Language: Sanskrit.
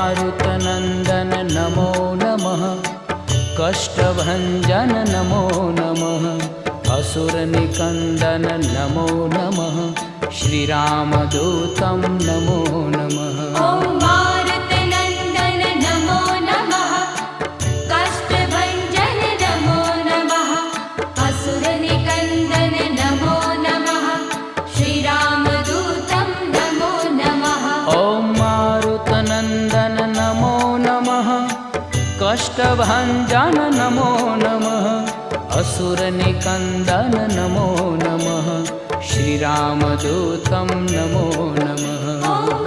मारुतनन्दन नमो नमः। कष्टभञ्जन नमो नमः। असुरनिकन्दन नमो नमः। श्रीरामदूतं नमो नमः। ॐ मारुतनन्दन नमो नमः। कष्टभञ्जन नमो नमः। असुरनिकन्दन नमो नमः। श्रीरामदूतं नमो नमः। ॐ मारुतनन्दन नमो नमः। कष्टभञ्जन नमो नमः। असुरनिकन्दन नमो नमः। श्रीरामदूतं नमो नमः।